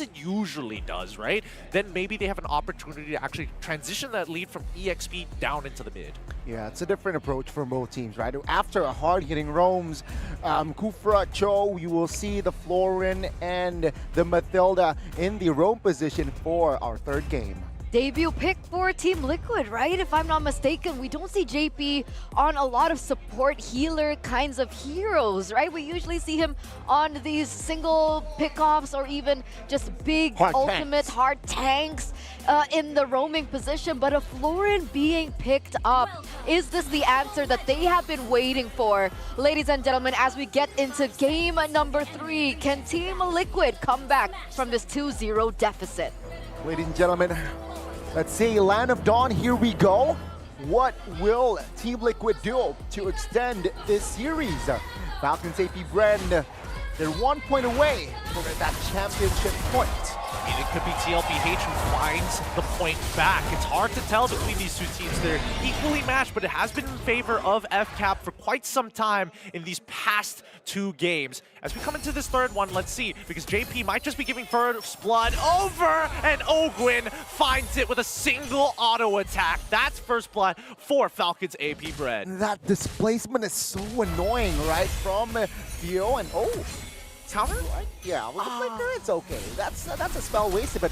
Hudson usually does, right? Then maybe they have an opportunity to actually transition that lead from EXP down into the mid. Yeah, it's a different approach for both teams, right? After a hard-hitting roams, Kufra, Cho, you will see the Florin and the Mathilda in the roam position for our third game. Debut pick for Team Liquid, right? If I'm not mistaken, we don't see JP on a lot of support healer kinds of heroes, right? We usually see him on these single pickoffs or even just big hard tanks in the roaming position. But a Florin being picked up, is this the answer that they have been waiting for? Ladies and gentlemen, as we get into game number 3, can Team Liquid come back from this 2-0 deficit? Ladies and gentlemen, let's see, Land of Dawn, here we go. What will Team Liquid do to extend this series? Falcons Fcapbran, they're 1 point away from that championship point. I mean, it could be Tlphecho who finds the point back. It's hard to tell between these two teams. They're equally matched, but it has been in favor of Fcap for quite some time in these past 2 games. As we come into this third one, let's see, because JP might just be giving first blood over, and Ogwin finds it with a single auto attack. That's first blood for Falcons Fcapbran. That displacement is so annoying, right? From Theo and Tower? Yeah, with the flicker, it's okay. That's a spell wasted, but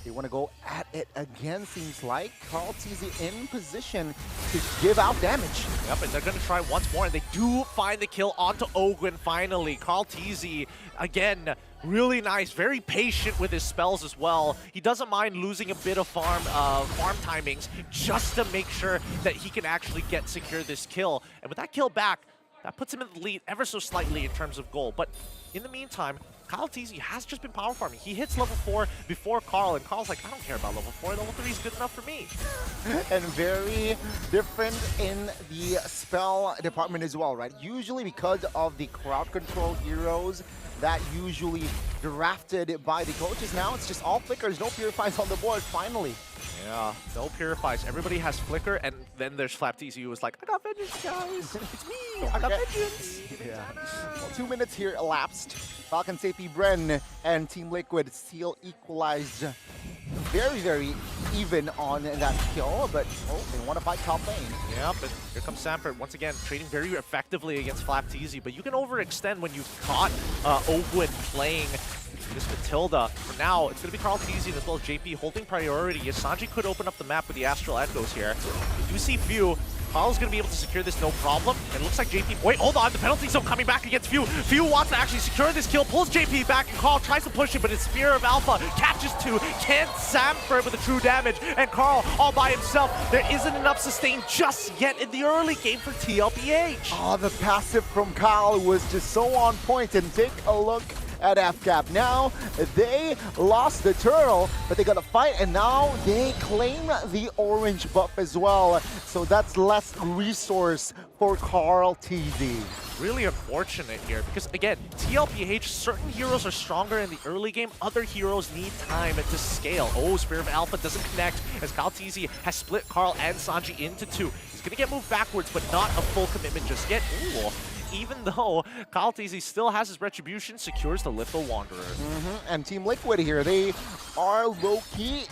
they want to go at it again, seems like. Carl TZ in position to give out damage. Yep, and they're going to try once more, and they do find the kill onto Ogwin finally. Carl TZ, again, really nice, very patient with his spells as well. He doesn't mind losing a bit of farm timings just to make sure that he can actually secure this kill. And with that kill back, that puts him in the lead ever so slightly in terms of goal. But in the meantime, Kyle TZ has just been power farming. He hits level 4 before Carl, and Carl's like, I don't care about level 4. Level 3 is good enough for me. And very different in the spell department as well, right? Usually because of the crowd control heroes that usually drafted by the coaches. Now it's just all flickers, no purifies on the board, finally. Yeah, no purifies. Everybody has flicker, and then there's FlapTZ who was like, I got vengeance, guys. It's me. I got vengeance. Yeah. Well, 2 minutes here elapsed. Falcons Fcapbran and Team Liquid still equalized very, very even on that kill, but they want to fight top lane. Yeah, but here comes Sanford once again, trading very effectively against FlapTZ, but you can overextend when you've caught Ogwin playing this Matilda. For now, it's going to be Carl TZ as well as JP holding priority. Yes, Sanji could open up the map with the Astral Echoes here. You do see Few. Carl's going to be able to secure this no problem. And it looks like JP... Wait, hold on. The penalty zone coming back against Few. Few wants to actually secure this kill, pulls JP back, and Carl tries to push him, but his Spear of Alpha catches 2. Can't Sanford with the true damage. And Carl all by himself. There isn't enough sustain just yet in the early game for Tlphecho. Oh, the passive from Kyle was just so on point. And take a look at Fcap. Now, they lost the turtle, but they got to fight, and now they claim the orange buff as well. So that's less resource for Carl TZ. Really unfortunate here, because again, Tlphecho, certain heroes are stronger in the early game, other heroes need time to scale. Oh, Spear of Alpha doesn't connect, as Carl TZ has split Carl and Sanji into 2. He's going to get moved backwards, but not a full commitment just yet. Ooh. Even though Kyle TZ still has his retribution, secures the Little Wanderer. And Team Liquid here, they are low-key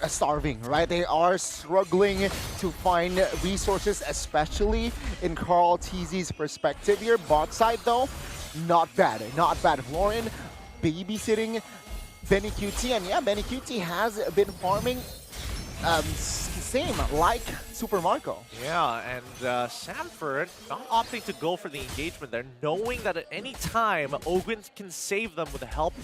starving, right? They are struggling to find resources, especially in Carl TZ's perspective here. Bot side though, not bad, not bad. Florin babysitting Benny QT, and yeah, Benny QT has been farming same like Super Marco. Yeah, and Sanford not opting to go for the engagement there, knowing that at any time Ogwin can save them with the help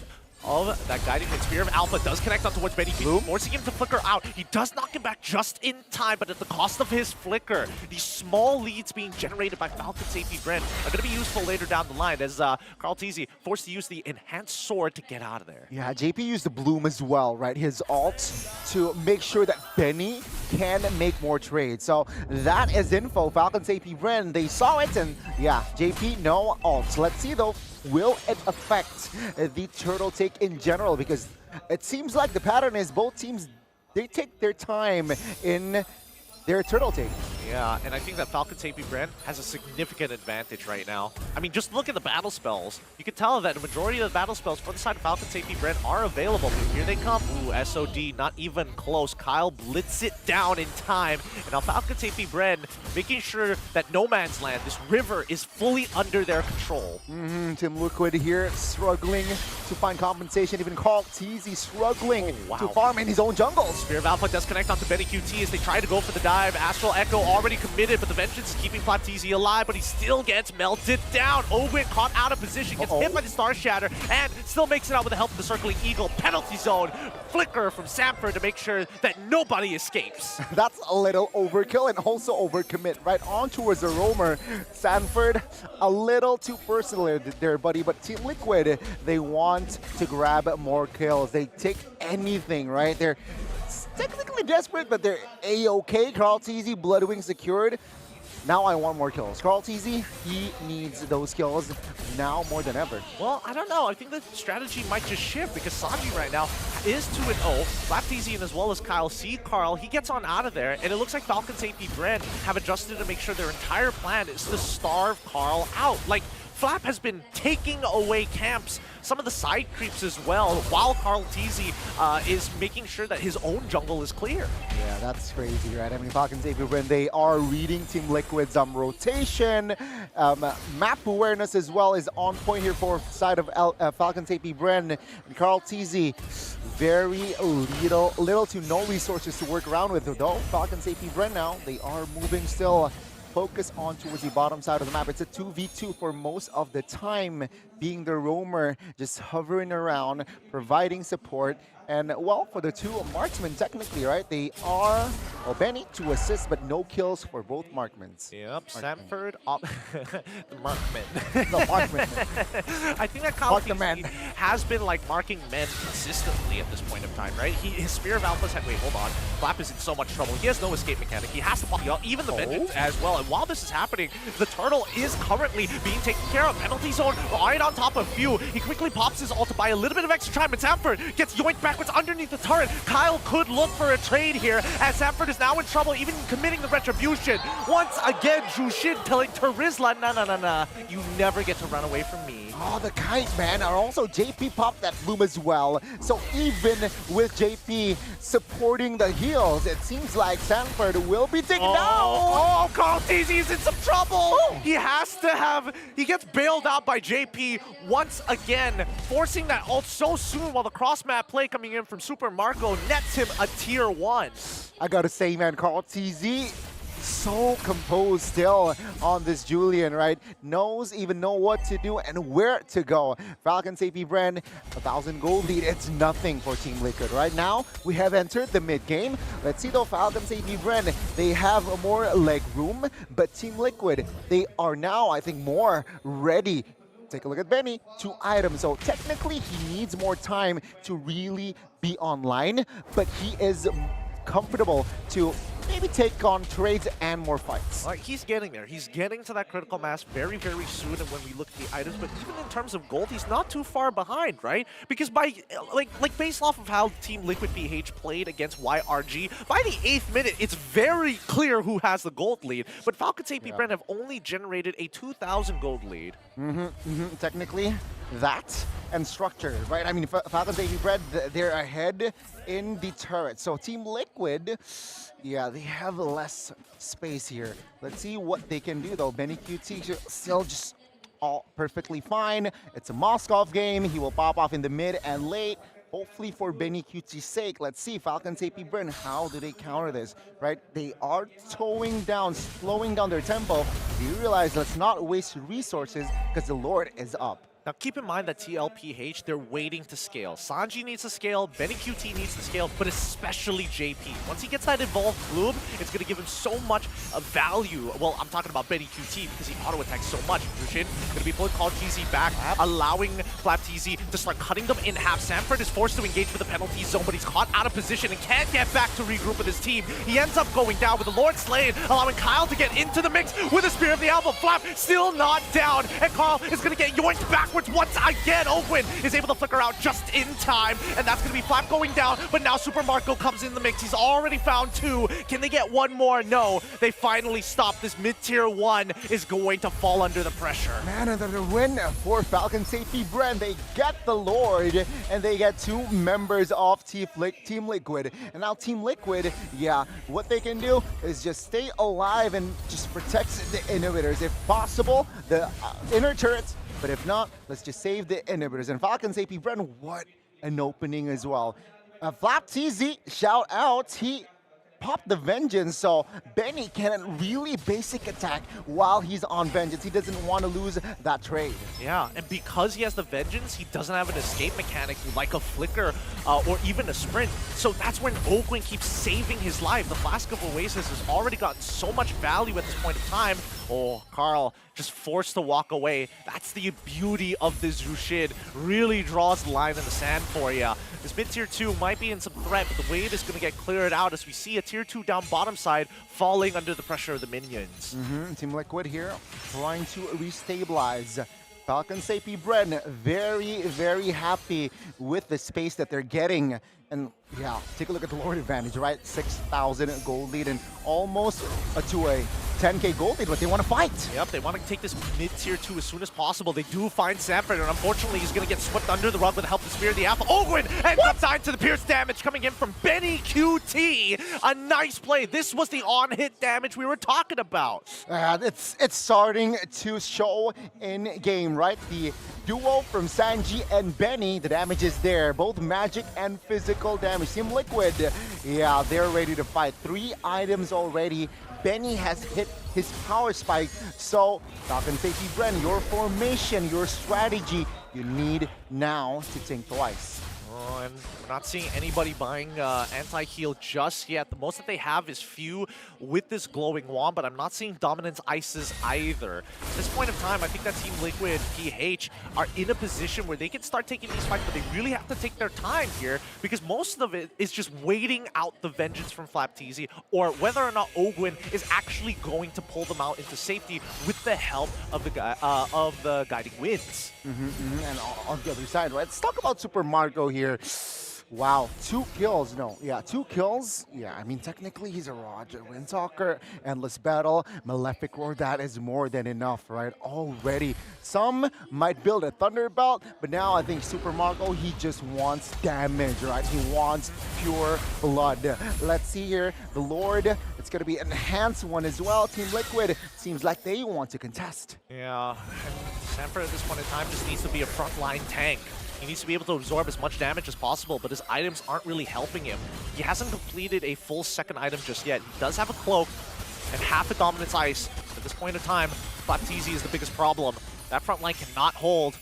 of that guiding hit. Spear of Alpha does connect on towards Benny, forcing him to flicker out. He does knock him back just in time, but at the cost of his flicker. These small leads being generated by Falcons Fcapbran are going to be useful later down the line as Carl TZ forced to use the enhanced sword to get out of there. Yeah, JP used the bloom as well, right? His ult to make sure that Benny can make more trades. So that is info. Falcons Fcapbran, they saw it, and yeah, JP no ult. Let's see though, will it affect the turtle take in general? Because it seems like the pattern is both teams, they take their time in their turtle take. Yeah, and I think that Fcapbran has a significant advantage right now. I mean, just look at the battle spells. You can tell that the majority of the battle spells for the side of Fcapbran are available. Here they come. Ooh, SOD, not even close. Kyle blitz it down in time. And now Fcapbran making sure that no man's land, this river, is fully under their control. Team Liquid here struggling to find compensation. Even Carl Teasy struggling to farm in his own jungles. Spear of Alpha does connect onto Benny QT as they try to go for the dive. Astral Echo already committed, but the Vengeance is keeping Fcapbran alive, but he still gets melted down. Ogwin caught out of position, gets hit by the Star Shatter, and still makes it out with the help of the Circling Eagle. Penalty zone flicker from Samford to make sure that nobody escapes. That's a little overkill and also overcommit right on towards the roamer. Sanford, a little too personal there, buddy, but Team Liquid, they want to grab more kills. They take anything, right? They're technically desperate, but they're A-okay. Carl Teasy, Bloodwing secured. Now I want more kills. Carl Teasy, he needs those kills now more than ever. Well, I don't know. I think the strategy might just shift because Sanji right now is 2-0. Fcapbran as well as Kyle see Carl. He gets on out of there, and it looks like Fcapbran have adjusted to make sure their entire plan is to starve Carl out. Like, Flap has been taking away camps, some of the side creeps as well, while Carl Teasy is making sure that his own jungle is clear. Yeah, that's crazy, right? I mean, Fcapbran, they are reading Team Liquid's rotation. Map awareness as well is on point here for side of Fcapbran. And Carl Teasy, very little to no resources to work around with, though. Fcapbran now, they are moving still. Focus on towards the bottom side of the map. It's a 2v2 for most of the time, being the roamer, just hovering around, providing support. And, well, for the two marksmen, technically, right, they are, well, Benny, 2 assists, but no kills for both markmans. Yep, Samford, the markman. No, markman. I think that Kyle Teasy has been, like, marking men consistently at this point of time, right? His Spear of Alpha's had, wait, hold on. Flap is in so much trouble. He has no escape mechanic. He has to block even the Vengeance as well. And while this is happening, the Turtle is currently being taken care of. Penalty zone right on top of Few. He quickly pops his ult to buy a little bit of extra time, and Samford gets yoinked backwards underneath the turret. Kyle could look for a trade here, as Samford is now in trouble, even committing the retribution. Once again, Jushin telling Terizla, nah, you never get to run away from me. Oh, the kite, man. And also, JP popped that bloom as well. So even with JP supporting the heals, it seems like Sanford will be taken down. Oh, Carl Teasy is in some trouble. He has to have, he gets bailed out by JP once again, forcing that ult so soon while the cross-map play coming in from Super Marco nets him a tier 1. I gotta say, man, Carl Teasy, so composed still on this Julian, right? Even know what to do and where to go. Fcapbran, 1,000 gold lead. It's nothing for Team Liquid. Right now, we have entered the mid-game. Let's see though, Fcapbran, they have more leg room, but Team Liquid, they are now, I think, more ready. Take a look at Benny, 2 items. So technically, he needs more time to really be online, but he is comfortable to maybe take on trades and more fights. Like, he's getting there. He's getting to that critical mass very, very soon. And when we look at the items, but even in terms of gold, he's not too far behind, right? Because by like based off of how Team Liquid PH played against YRG, by the 8th minute, it's very clear who has the gold lead. But Fcapbran have only generated a 2,000 gold lead. Technically, that and structure, right? I mean, Fcapbran, they're ahead in the turret. So Team Liquid, yeah, they have less space here. Let's see what they can do, though. Benny QT still just all perfectly fine. It's a Moskov game. He will pop off in the mid and late. Hopefully for Benny QT's sake. Let's see, Fcapbran, how do they counter this, right? They are slowing down their tempo. You realize let's not waste resources because the Lord is up. Now keep in mind that Tlphecho, they're waiting to scale. Sanji needs to scale, Benny QT needs to scale, but especially JP. Once he gets that evolved bloom, it's going to give him so much value. Well, I'm talking about Benny QT because he auto-attacks so much. Jushin going to be pulling Carl Teasy back, allowing Fcapbran to start cutting them in half. Samford is forced to engage with the penalty zone, but he's caught out of position and can't get back to regroup with his team. He ends up going down with the Lord slain, allowing Kyle to get into the mix with a Spear of the Alpha. Flap still not down, and Carl is going to get yoinked back backwards once again. Ogwin is able to flicker out just in time, and that's going to be Flap going down, but now Super Marco comes in the mix. He's already found 2. Can they get 1 more? No. They finally stop. This mid-tier 1 is going to fall under the pressure. Man, another win for Fcapbran. They get the Lord, and they get 2 members of Team Liquid. And now Team Liquid, yeah, what they can do is just stay alive and just protect the inhibitors. If possible, the inner turrets, but if not, let's just save the inhibitors. And Fcapbran, what an opening as well. Flap-TZ, shout out, he popped the Vengeance, so Benny can really basic attack while he's on Vengeance. He doesn't want to lose that trade. Yeah, and because he has the Vengeance, he doesn't have an escape mechanic like a Flicker or even a Sprint. So that's when Ogwin keeps saving his life. The Flask of Oasis has already gotten so much value at this point of time. Oh, Carl just forced to walk away. That's the beauty of this Zushid. Really draws the line in the sand for you. This mid-tier 2 might be in some threat, but the wave is going to get cleared out as we see a tier 2 down bottom side falling under the pressure of the minions. Team Liquid here trying to restabilize. Fcapbran very, very happy with the space that they're getting. And yeah, take a look at the Lord advantage, right? 6,000 gold lead and almost to a 10k gold lead, but they want to fight. Yep, they want to take this mid-tier 2 as soon as possible. They do find Sanford, and unfortunately, he's going to get swept under the rug with the help of Spear of the Alpha. Ogwin ends up tied to the pierce damage coming in from Benny QT. A nice play. This was the on-hit damage we were talking about. It's starting to show in game, right? The duo from Sanji and Benny, the damage is there. Both magic and physical damage. Team Liquid, yeah, they're ready to fight. 3 items already. Benny has hit his power spike. So, Fcapbran, your formation, your strategy, you need now to think twice. Oh, and we're not seeing anybody buying anti-heal just yet. The most that they have is few with this glowing wand, but I'm not seeing dominance ices either. At this point of time, I think that Team Liquid, PH, are in a position where they can start taking these fights, but they really have to take their time here because most of it is just waiting out the vengeance from Flap-TZ or whether or not Ogwin is actually going to pull them out into safety with the help of the guiding winds. And on the other side, right? Let's talk about Super Marco here. Wow, 2 kills. No, yeah, 2 kills. Yeah, I mean, technically he's a Roger Windtalker. Endless Battle, Malefic Roar, that is more than enough, right? Already. Some might build a Thunderbolt, but now I think Super Marco, he just wants damage, right? He wants pure blood. Let's see here. The Lord, it's going to be an enhanced one as well. Team Liquid, seems like they want to contest. Yeah, and Sanford at this point in time just needs to be a frontline tank. He needs to be able to absorb as much damage as possible, but his items aren't really helping him. He hasn't completed a full second item just yet. He does have a cloak and half a dominance ice. At this point in time, Flap-TZ is the biggest problem. That front line cannot hold.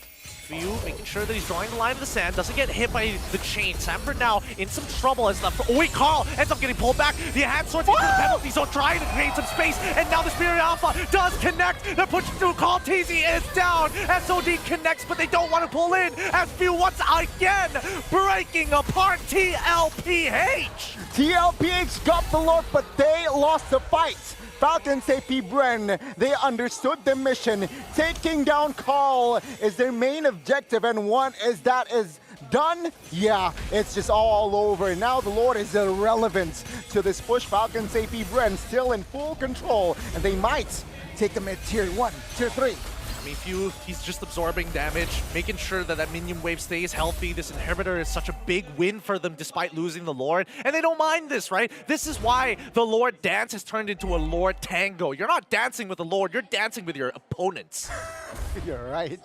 Few making sure that he's drawing the line in the sand, doesn't get hit by the chain. Sanford now in some trouble as the... Oh wait, Carl ends up getting pulled back. The hand swords into the penalty zone, trying to create some space, and now the Spirit Alpha does connect. They're pushing through. Carl TZ is down. SOD connects, but they don't want to pull in. As Few once again breaking apart TLPH. TLPH got the Lord, but they lost the fight. Fcapbran, they understood the mission. Taking down Carl is their main objective, and once that is done, yeah, it's just all over. Now the Lord is irrelevant to this push. Fcapbran still in full control, and they might take them at tier 1, tier 3. I mean, Few, he's just absorbing damage, making sure that that minion wave stays healthy. This inhibitor is such a big win for them despite losing the Lord. And they don't mind this, right? This is why the Lord dance has turned into a Lord tango. You're not dancing with the Lord, you're dancing with your opponents. You're right.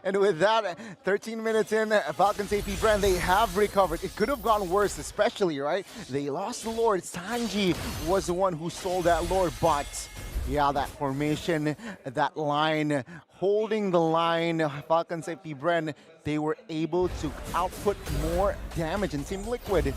And with that, 13 minutes in, Fcapbran, they have recovered. It could have gone worse, especially, right? They lost the Lord. Sanji was the one who sold that Lord, but yeah, that formation, that line, holding the line, Fcapbran, they were able to output more damage. And Team Liquid,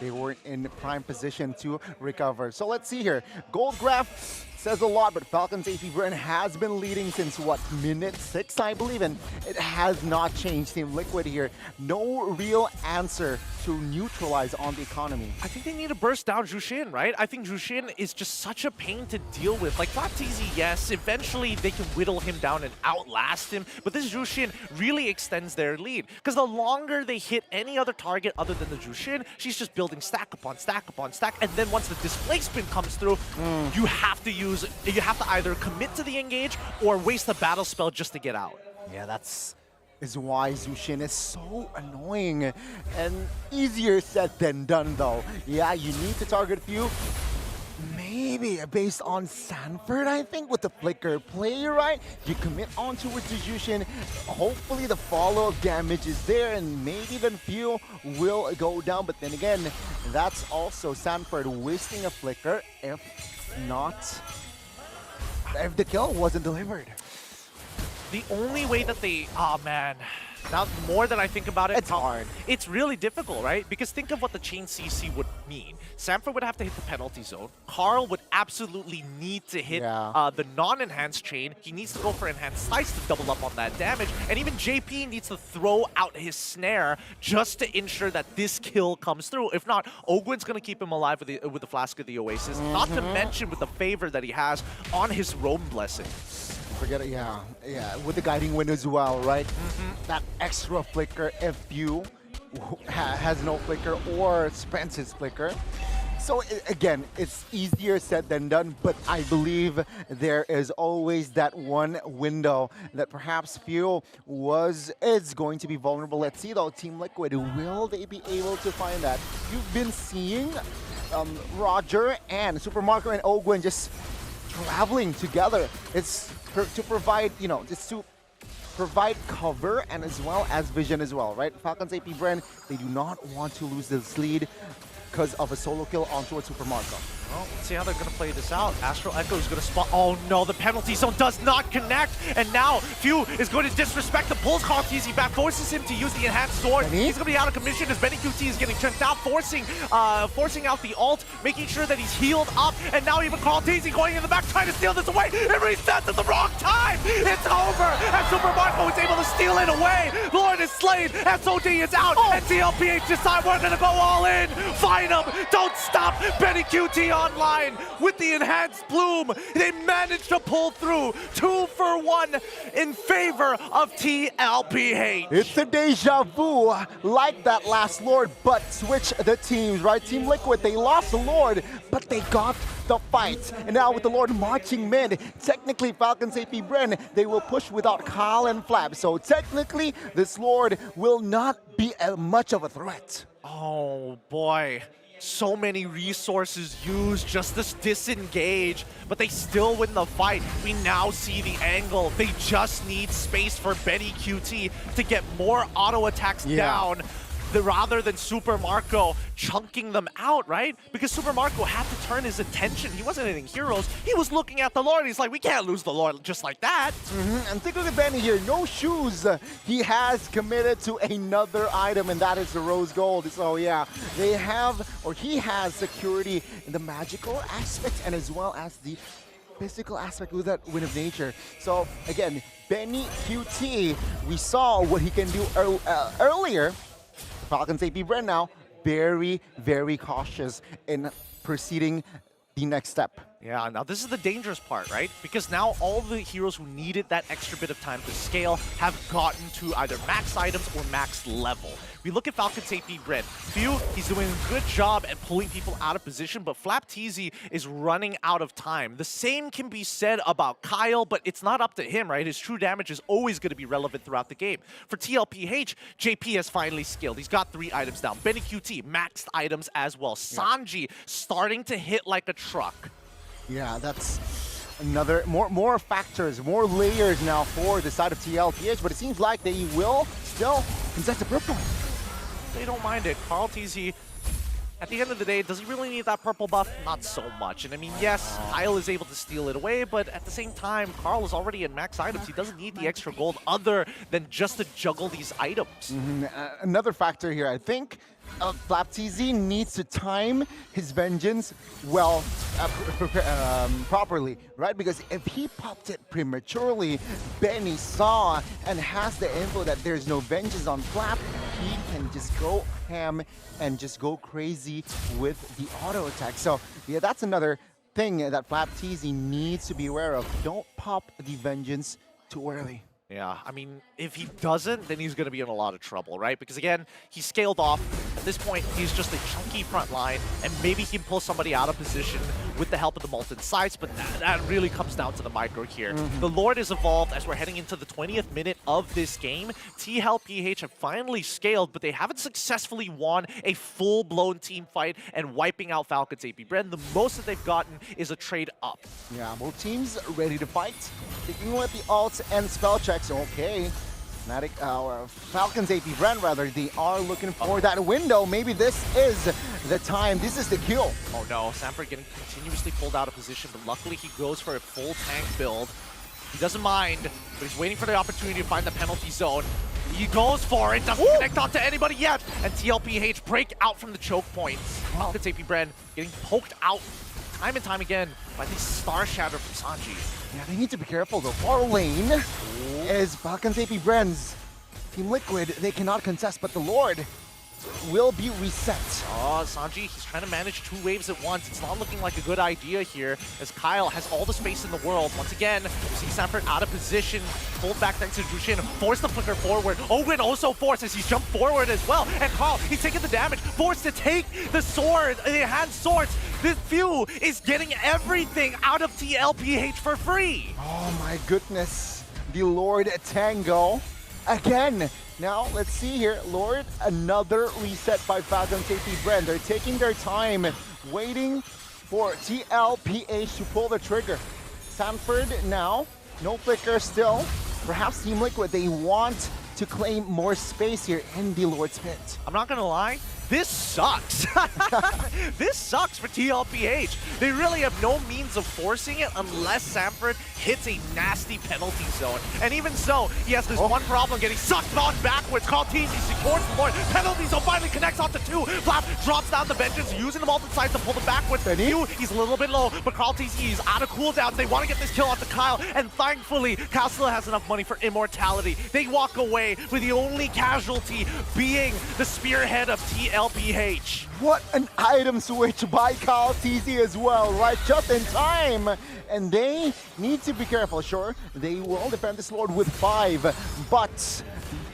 they weren't in prime position to recover. So let's see here. Gold graph says a lot, but Fcapbran has been leading since, what, minute 6, I believe, and it has not changed. Team Liquid here, no real answer to neutralize on the economy? I think they need to burst down Jushin, right? I think Jushin is just such a pain to deal with. Like, Flapteasy, yes, eventually they can whittle him down and outlast him, but this Jushin really extends their lead. Because the longer they hit any other target other than the Jushin, she's just building stack upon stack upon stack, and then once the displacement comes through, you have to either commit to the engage or waste the battle spell just to get out. Yeah, that's why Zushin is so annoying and easier said than done though. Yeah, you need to target a few. Maybe based on Sanford, I think, with the flicker play, right? You commit onto it to Jushin. Hopefully the follow-up damage is there and maybe the few will go down. But then again, that's also Sanford wasting a flicker if the kill wasn't delivered. The only way that they... Oh, man. Now, the more that I think about it... It's hard. It's really difficult, right? Because think of what the chain CC would mean. Sanford would have to hit the penalty zone. Carl would absolutely need to hit the non-enhanced chain. He needs to go for enhanced slice to double up on that damage. And even JP needs to throw out his snare just to ensure that this kill comes through. If not, Ogwin's going to keep him alive with the Flask of the Oasis. Not to mention with the favor that he has on his Roam Blessing. Forget it, yeah, with the guiding wind as well, right? That extra flicker if you has no flicker or spends his flicker. So again, it's easier said than done, but I believe there is always that one window that perhaps Few is going to be vulnerable. Let's see though, Team Liquid, will they be able to find that? You've been seeing Roger and Super Marco and Ogwin just traveling together. It's to provide, just to provide cover and as well as vision as well, right? Falcons Fcapbran, they do not want to lose this lead because of a solo kill onto a Super Marco. Well, let's see how they're going to play this out. Astral Echo is going to spot... Oh no, the penalty zone does not connect. And now Few is going to disrespect the pulls. Carl TZ back, forces him to use the enhanced sword. He's going to be out of commission as Benny QT is getting chunked out, forcing out the ult, making sure that he's healed up. And now even Carl TZ going in the back, trying to steal this away. It resets at the wrong time. It's over. And Super Marco is able to steal it away. Lord is slain. SOD is out. And TLPH decide we're going to go all in. Fight him. Don't stop. Benny QT online with the enhanced bloom. They managed to pull through 2 for 1 in favor of TLPH. It's a deja vu like that last Lord, but switch the teams, right? Team Liquid, they lost the Lord, but they got the fight. And now with the Lord marching mid, technically Falcons Fcapbran, they will push without Kyle and Flap. So technically, this Lord will not be much of a threat. Oh boy. So many resources used just to disengage, but they still win the fight. We now see the angle. They just need space for Benny QT to get more auto attacks down rather than Super Marco chunking them out, right? Because Super Marco had to turn his attention. He wasn't hitting heroes. He was looking at the Lord. He's like, we can't lose the Lord just like that. And think of the Benny here. No shoes. He has committed to another item, and that is the Rose Gold. So yeah, they have, or he has security in the magical aspect and as well as the physical aspect with that Wind of Nature. So again, Benny QT, we saw what he can do earlier. Falcons Fcapbran now very, very cautious in proceeding the next step. Yeah, now this is the dangerous part, right? Because now all the heroes who needed that extra bit of time to scale have gotten to either max items or max level. We look at Falcons Fcapbran. Few, he's doing a good job at pulling people out of position, but Flapteasy is running out of time. The same can be said about Kyle, but it's not up to him, right? His true damage is always going to be relevant throughout the game. For TLPH, JP has finally scaled. He's got 3 items down. Benny QT, maxed items as well. Sanji starting to hit like a truck. Yeah, that's another more factors, more layers now for the side of TLPH, but it seems like they will still contest the purple. They don't mind it. Carl TZ, at the end of the day, does he really need that purple buff? Not so much. And I mean, yes, Kyle is able to steal it away, but at the same time, Carl is already in max items. He doesn't need the extra gold other than just to juggle these items. Another factor here, I think, Flapteasy needs to time his vengeance well, properly, right? Because if he popped it prematurely, Benny saw and has the info that there's no vengeance on Flap, he can just go ham and just go crazy with the auto attack. So yeah, that's another thing that Flapteasy needs to be aware of. Don't pop the Vengeance too early. Yeah, I mean, if he doesn't, then he's going to be in a lot of trouble, right? Because again, he scaled off. At this point, he's just a chunky front line, and maybe he can pull somebody out of position with the help of the Molten Sights, but that really comes down to the micro here. The Lord is evolved as we're heading into the 20th minute of this game. Tlphecho have finally scaled, but they haven't successfully won a full-blown team fight and wiping out Falcon's Fcapbran. The most that they've gotten is a trade up. Yeah, both teams ready to fight. Taking with the ults and spell checks. Okay. Falcon's Fcapbran, rather, they are looking for that window. Maybe this is the time. This is the kill. Oh no, Samford getting continuously pulled out of position, but luckily he goes for a full tank build. He doesn't mind, but he's waiting for the opportunity to find the penalty zone. He goes for it, doesn't connect onto anybody yet, and Tlphecho break out from the choke points. Falcon's Fcapbran getting poked out time and time again by the Star Shatter from Sanji. Yeah, they need to be careful though. Far lane is Falcon's Fcapbran's. Team Liquid, they cannot contest, but the Lord will be reset. Oh, Sanji, he's trying to manage two waves at once. It's not looking like a good idea here, as Kyle has all the space in the world. Once again, you see Samford out of position, pulled back thanks to Jushin, forced the flicker forward. Owen also forced as he's jumped forward as well. And Carl, he's taking the damage, forced to take the sword, the hand swords. This Few is getting everything out of Tlphecho for free. Oh my goodness. The Lord Tango again. Now, let's see here. Lord, another reset by Falcon's Fcapbran. They're taking their time, waiting for Tlphecho to pull the trigger. Samford now, no flicker still. Perhaps Team Liquid, they want to claim more space here in the Lord's pit. I'm not gonna lie, this sucks. This sucks for Tlphecho. They really have no means of forcing it unless Samford hits a nasty penalty zone. And even so, he has this one problem, getting sucked on backwards. Carl Teasy secures the Lord. Penalty zone finally connects onto two. Flap drops down the Vengeance, using the Molten Sights to pull them backwards. He's a little bit low, but Carl Teasy is out of cooldowns. They want to get this kill onto Kyle, and thankfully, Kyle still has enough money for immortality. They walk away with the only casualty being the spearhead of Tlphecho. What an item switch by Kyle Teasy as well, right? Just in time. And they need to be careful. Sure, they will defend this Lord with 5, but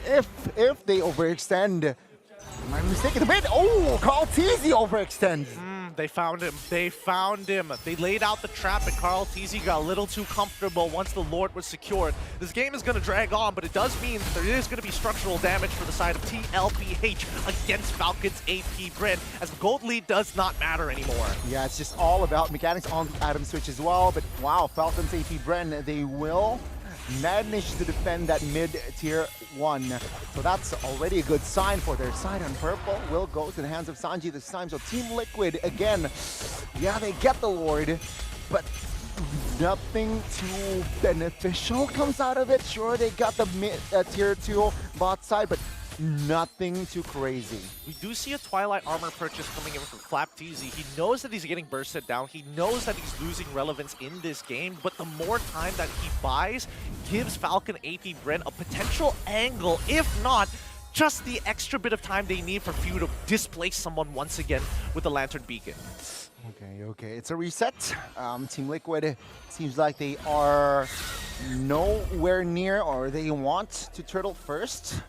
if they overextend, am I mistaken a bit? Oh, Kyle Teasy overextends. They found him. They found him. They laid out the trap, and Carl Teasy got a little too comfortable once the Lord was secured. This game is going to drag on, but it does mean there is going to be structural damage for the side of Tlphecho against Falcon's Fcapbran, as the gold lead does not matter anymore. Yeah, it's just all about mechanics on the item switch as well, but wow, Falcon's Fcapbran, they will manage to defend that mid-tier 1. So that's already a good sign for their side. On purple will go to the hands of Sanji this time. So Team Liquid, again, yeah, they get the Lord, but nothing too beneficial comes out of it. Sure, they got the mid-tier 2 bot side, but nothing too crazy. We do see a Twilight armor purchase coming in from Flapteasy. He knows that he's getting bursted down. He knows that he's losing relevance in this game, but the more time that he buys gives Falcon Fcapbran a potential angle, if not just the extra bit of time they need for Few to displace someone once again with the Lantern Beacon. Okay, it's a reset. Team Liquid seems like they are nowhere near, or they want to turtle first.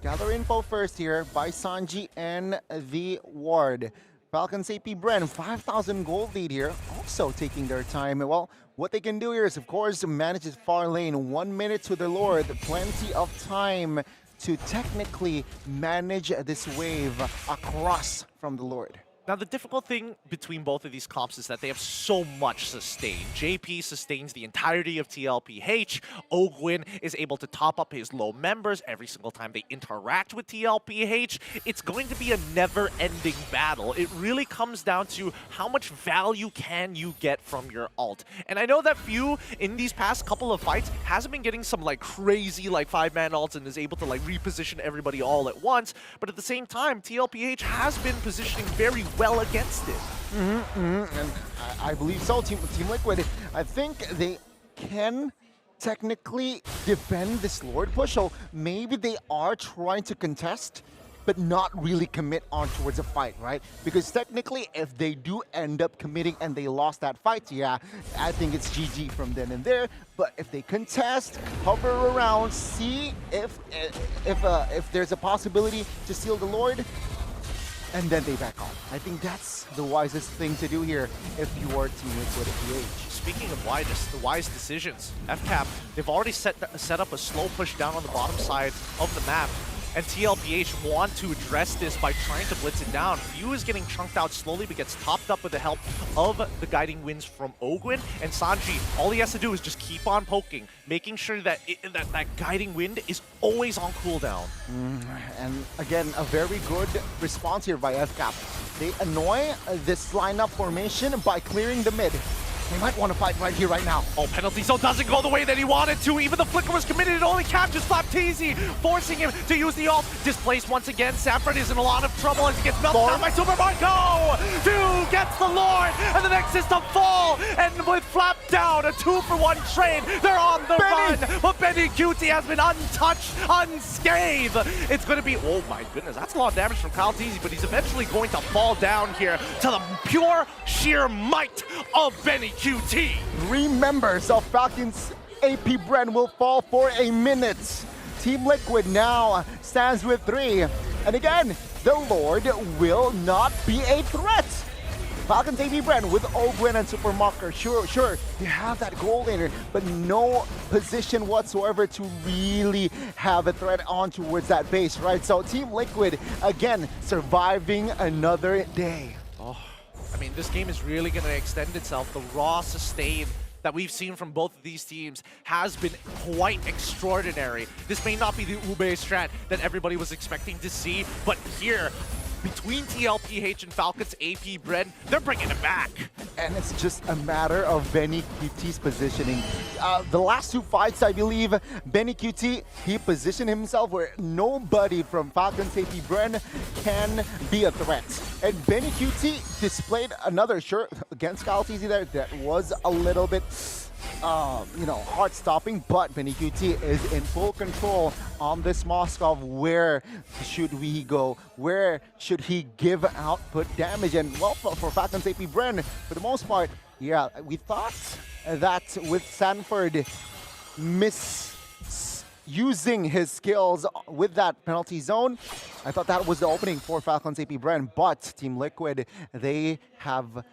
Gather info first here by Sanji and the Ward. Falcon's Fcapbran, 5,000 gold lead here, also taking their time. Well, what they can do here is, of course, manage this far lane. 1 minute to the Lord, plenty of time to technically manage this wave across from the Lord. Now, the difficult thing between both of these comps is that they have so much sustain. JP sustains the entirety of Tlphecho. Ogwin is able to top up his low members every single time they interact with Tlphecho. It's going to be a never-ending battle. It really comes down to how much value can you get from your ult. And I know that Few, in these past couple of fights, hasn't been getting some like crazy like 5-man ults and is able to like reposition everybody all at once. But at the same time, Tlphecho has been positioning very well against it. And I believe so. Team Liquid, I think they can technically defend this Lord push. So maybe they are trying to contest but not really commit on towards a fight, right? Because technically, if they do end up committing and they lost that fight, yeah, I think it's GG from then and there. But if they contest, hover around, see if there's a possibility to seal the Lord, and then they back off. I think that's the wisest thing to do here if you are Team Liquid at the age. Speaking of wise decisions, FCAP, they've already set up a slow push down on the bottom side of the map. And Tlphecho want to address this by trying to blitz it down. Few is getting chunked out slowly, but gets topped up with the help of the guiding winds from Ogwin. And Sanji, all he has to do is just keep on poking, making sure that that guiding wind is always on cooldown. And again, a very good response here by FCAP. They annoy this lineup formation by clearing the mid. They might want to fight right here, right now. Oh, penalty zone doesn't go the way that he wanted to. Even the flicker was committed. It only captures Fcapbran, forcing him to use the ult. Displaced once again. Sanford is in a lot of trouble as he gets melted down by Super Marco. 2 gets the Lord, and the next is to fall. And with Flap down, a 2-for-1 trade. They're on the run, but Benny QT has been untouched, unscathed. It's going to be, oh my goodness, that's a lot of damage from Tlphecho, but he's eventually going to fall down here to the pure sheer might of Benny QT. 3 members of Falcons Fcapbran will fall for a minute. Team Liquid now stands with 3. And again, the Lord will not be a threat. Falcons Fcapbran with Ogwin and Supermarker. Sure, you have that goal laner, but no position whatsoever to really have a threat on towards that base, right? So Team Liquid, again, surviving another day. I mean, this game is really going to extend itself. The raw sustain that we've seen from both of these teams has been quite extraordinary. This may not be the Ube strat that everybody was expecting to see, but here, between Tlphecho and Falcons Fcapbran, they're bringing it back. And it's just a matter of Benny QT's positioning. The last 2 fights, I believe, Benny QT, he positioned himself where nobody from Falcons Fcapbran can be a threat. And Benny QT displayed another, against Tlphecho there, that was a little bit heart-stopping, but Benny QT is in full control on this Moskov. Where should we go? Where should he give output damage? And well, for Falcons Fcapbran, for the most part, yeah, we thought that with Sanford misusing his skills with that penalty zone, I thought that was the opening for Falcons Fcapbran, but Team Liquid, they have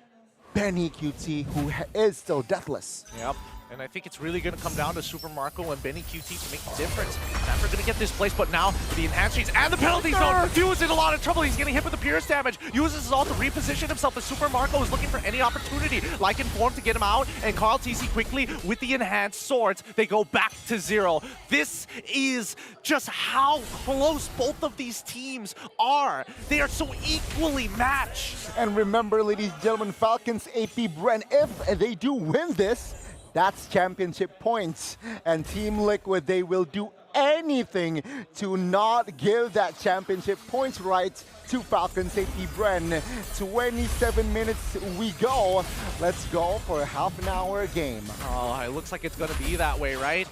Benny QT, who is still deathless. Yep. And I think it's really going to come down to Super Marco and Benny QT to make the difference. Sanford going to get this place, but now the enhanced chains and the penalty zone. Fuse is in a lot of trouble. He's getting hit with the Pierce damage. Uses his ult to reposition himself, but Super Marco is looking for any opportunity, like Inform, to get him out. And Tlphecho quickly, with the enhanced swords, they go back to 0. This is just how close both of these teams are. They are so equally matched. And remember, ladies and gentlemen, Falcons Fcapbran, if they do win this, that's championship points. And Team Liquid, they will do anything to not give that championship points right to Falcons Fcapbran. 27 minutes we go. Let's go for a half-an-hour game. Oh, it looks like it's going to be that way, right?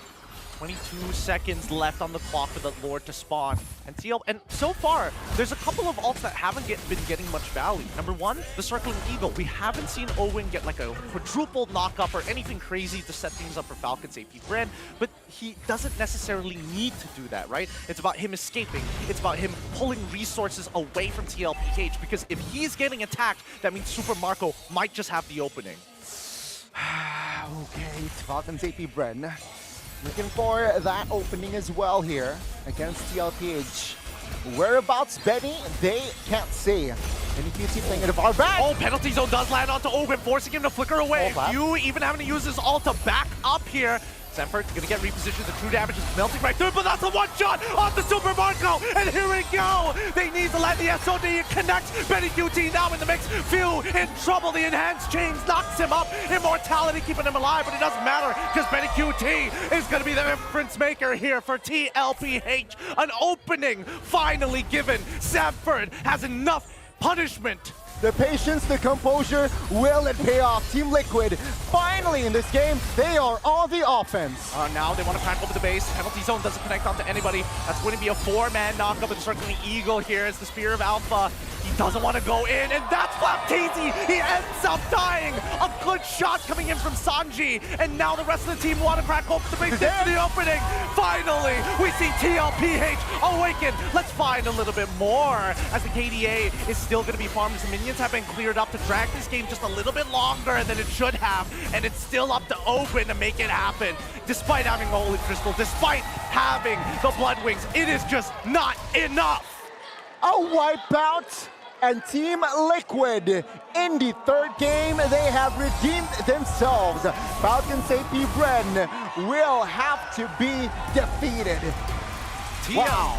22 seconds left on the clock for the Lord to spawn. And so far, there's a couple of ults that haven't been getting much value. Number 1, the Circling Eagle. We haven't seen Owen get like a quadruple knock-up or anything crazy to set things up for Falcons Fcapbran, but he doesn't necessarily need to do that, right? It's about him escaping. It's about him pulling resources away from Tlphecho, because if he's getting attacked, that means Super Marco might just have the opening. Okay, it's Falcons Fcapbran. Looking for that opening as well here against Tlphecho. Whereabouts Benny, they can't say. Benny QT playing it far back. Oh, penalty zone does land onto Ogwin, forcing him to flicker away. You even having to use his ult to back up here. Sanford gonna get repositioned. The true damage is melting right through, but that's a one-shot off the Super Marco. And here we go. They need to let the SOD connect. Benny QT now in the mix. Few in trouble. The enhanced chains knocks him up. Immortality keeping him alive, but it doesn't matter because Benny QT is gonna be the difference maker here for Tlphecho. An opening finally given. Sanford has enough punishment The patience, the composure, will it pay off? Team Liquid, finally in this game, they are on the offense. Now they want to crack over the base. Penalty zone doesn't connect onto anybody. That's going to be a 4-man knockup and circling Eagle here as the Spear of Alpha. He doesn't want to go in, and that's Fcapbran. He ends up dying. A good shot coming in from Sanji, and now the rest of the team want to crack open to bring this to the opening. Finally, we see Tlphecho awaken. Let's find a little bit more as the KDA is still going to be farmed. The minions have been cleared up to drag this game just a little bit longer than it should have, and it's still up to Open to make it happen. Despite having the Holy Crystal, despite having the Blood Wings, it is just not enough. A wipeout, and Team Liquid in the third game, they have redeemed themselves. Falcons Fcapbran will have to be defeated. Wow.